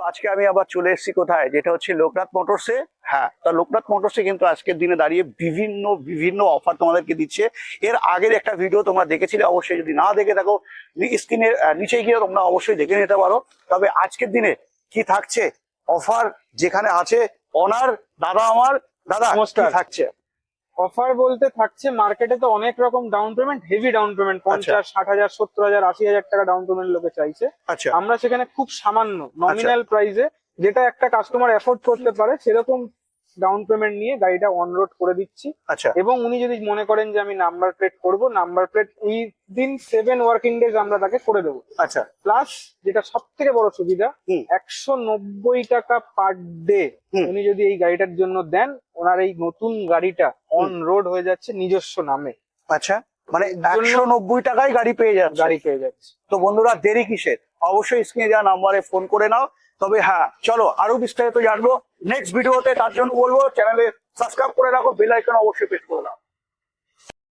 আজকে আমি আবার চলে এসেছি কোথায়, যেটা হচ্ছে লোকনাথ মোটরসে। হ্যাঁ, তা লোকনাথ মোটরসে কিন্তু আজকের দিনে দাঁড়িয়ে বিভিন্ন বিভিন্ন অফার তোমাদেরকে দিচ্ছে। এর আগের একটা ভিডিও তোমরা দেখেছিলে, অবশ্যই যদি না দেখে থাকো স্ক্রিনের নিচে গিয়ে তোমরা অবশ্যই দেখে নিতে পারো। তবে আজকের দিনে কি থাকছে অফার, যেখানে আছে অনার দাদা, আমার দাদা কি নমস্কার। থাকছে? অফার বলতে থাকছে, মার্কেটে তো অনেক রকম down payment, heavy down payment, 50, 60 হাজার, 70 হাজার, 80 হাজার টাকা ডাউন পেমেন্ট লোকে চাইছে। আচ্ছা আমরা সেখানে খুব সামান্য নমিনাল প্রাইসে, যেটা একটা কাস্টমার এফোর্ড করতে পারে সেরকম ডাউন পেমেন্ট নিয়ে গাড়িটা অন রোড করে দিচ্ছি। আচ্ছা এবং উনি যদি মনে করেন যে আমি নাম্বার প্লেট করব, number plate within 7 working days আমরা তাকে করে দেবো। আচ্ছা প্লাস যেটা সব থেকে বড় সুবিধা, হুম। 190 টাকা পার ডে হুম। উনি যদি এই গাড়িটার জন্য দেন, ওনার এই নতুন গাড়িটা অন রোড হয়ে যাচ্ছে নিজস্ব নামে। আচ্ছা, মানে এর জন্য 190 টাকায় গাড়ি পেয়ে যাচ্ছে। গাড়ি পেয়ে যাচ্ছে। তো বন্ধুরা, দেরি কিসের? অবশ্যই স্ক্রিনে দেওয়া নাম্বারে ফোন করে নাও। তবে হ্যাঁ, চলো আরো বিস্তারিত জানবো নেক্সট ভিডিওতে। তার জন্য বলবো চ্যানেলে সাবস্ক্রাইব করে রাখো, বেল আইকন অবশ্যই প্রেস করে দাও।